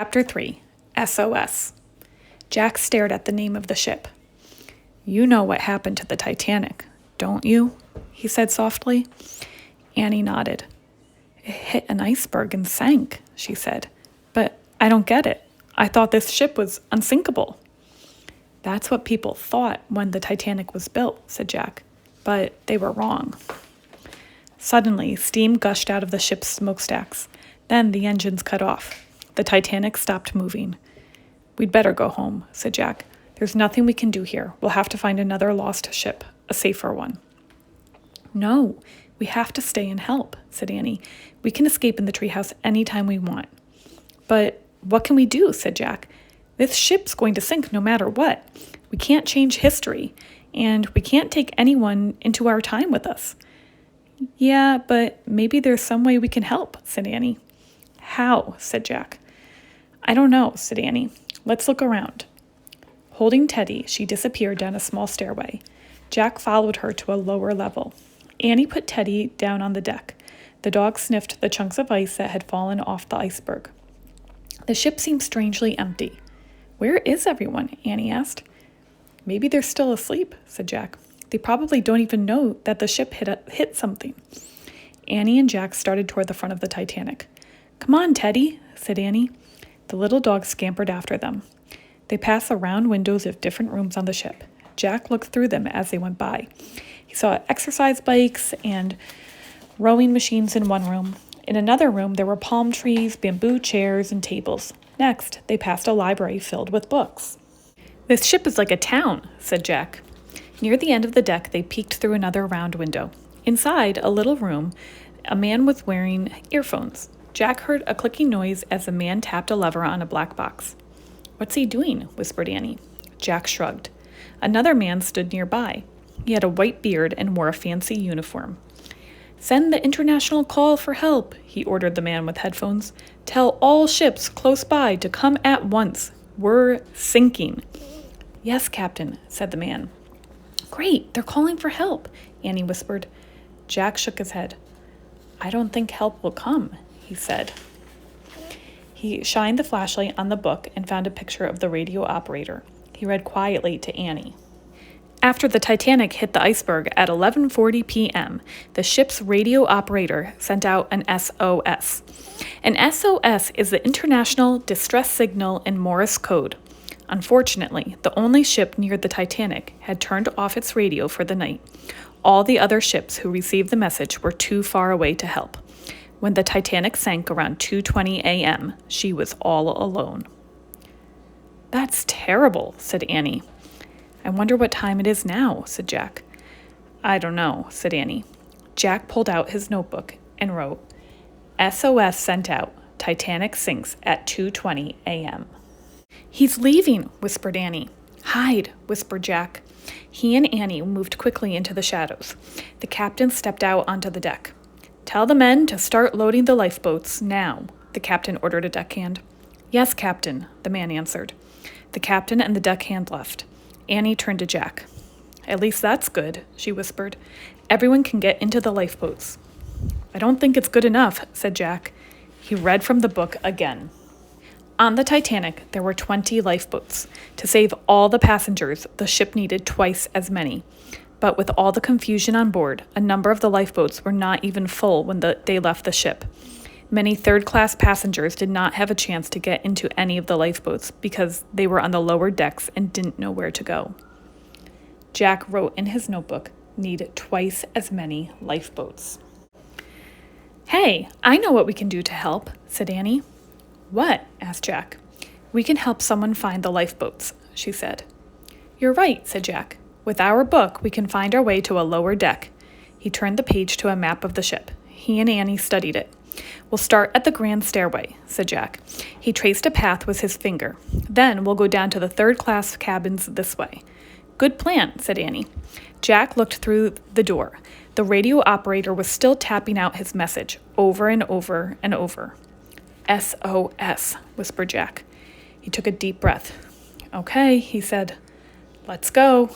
Chapter 3, SOS. Jack stared at the name of the ship. "You know what happened to the Titanic, don't you?" he said softly. Annie nodded. "It hit an iceberg and sank," she said. "But I don't get it. I thought this ship was unsinkable." "That's what people thought when the Titanic was built," said Jack. "But they were wrong." Suddenly, steam gushed out of the ship's smokestacks. Then the engines cut off. The Titanic stopped moving. "We'd better go home," said Jack. "There's nothing we can do here. We'll have to find another lost ship, a safer one." "No, we have to stay and help," said Annie. "We can escape in the treehouse anytime we want." "But what can we do?" said Jack. "This ship's going to sink no matter what. We can't change history, and we can't take anyone into our time with us." "Yeah, but maybe there's some way we can help," said Annie. "How?" said Jack. "I don't know," said Annie. "Let's look around." Holding Teddy, she disappeared down a small stairway. Jack followed her to a lower level. Annie put Teddy down on the deck. The dog sniffed the chunks of ice that had fallen off the iceberg. The ship seemed strangely empty. "Where is everyone?" Annie asked. "Maybe they're still asleep," said Jack. "They probably don't even know that the ship hit something." Annie and Jack started toward the front of the Titanic. "Come on, Teddy," said Annie. The little dog scampered after them. They passed the round windows of different rooms on the ship. Jack looked through them as they went by. He saw exercise bikes and rowing machines in one room. In another room, there were palm trees, bamboo chairs, and tables. Next, they passed a library filled with books. "This ship is like a town," said Jack. Near the end of the deck, they peeked through another round window. Inside a little room, a man was wearing earphones. Jack heard a clicking noise as the man tapped a lever on a black box. "What's he doing?" whispered Annie. Jack shrugged. Another man stood nearby. He had a white beard and wore a fancy uniform. "Send the international call for help," he ordered the man with headphones. "Tell all ships close by to come at once. We're sinking." "Yes, Captain," said the man. "Great, they're calling for help," Annie whispered. Jack shook his head. "I don't think help will come," he said. He shined the flashlight on the book and found a picture of the radio operator. He read quietly to Annie. "After the Titanic hit the iceberg at 11:40 p.m., the ship's radio operator sent out an SOS. An SOS is the International Distress Signal in Morse code. Unfortunately, the only ship near the Titanic had turned off its radio for the night. All the other ships who received the message were too far away to help. When the Titanic sank around 2:20 a.m., she was all alone." "That's terrible," said Annie. "I wonder what time it is now," said Jack. "I don't know," said Annie. Jack pulled out his notebook and wrote, "SOS sent out. Titanic sinks at 2:20 a.m. "He's leaving," whispered Annie. "Hide," whispered Jack. He and Annie moved quickly into the shadows. The captain stepped out onto the deck. "Tell the men to start loading the lifeboats now," the captain ordered a deckhand. "Yes, Captain," the man answered. The captain and the deckhand left. Annie turned to Jack. "At least that's good," she whispered. "Everyone can get into the lifeboats." "I don't think it's good enough," said Jack. He read from the book again. On the Titanic, there were 20 lifeboats. To save all the passengers, the ship needed twice as many. But with all the confusion on board, a number of the lifeboats were not even full when they left the ship. Many third-class passengers did not have a chance to get into any of the lifeboats because they were on the lower decks and didn't know where to go. Jack wrote in his notebook, "Need twice as many lifeboats." "Hey, I know what we can do to help," said Annie. "What?" asked Jack. "We can help someone find the lifeboats," she said. "You're right," said Jack. "With our book, we can find our way to a lower deck." He turned the page to a map of the ship. He and Annie studied it. "We'll start at the grand stairway," said Jack. He traced a path with his finger. "Then we'll go down to the third-class cabins this way." "Good plan," said Annie. Jack looked through the door. The radio operator was still tapping out his message, over and over and over. "SOS," whispered Jack. He took a deep breath. "Okay," he said. "Let's go."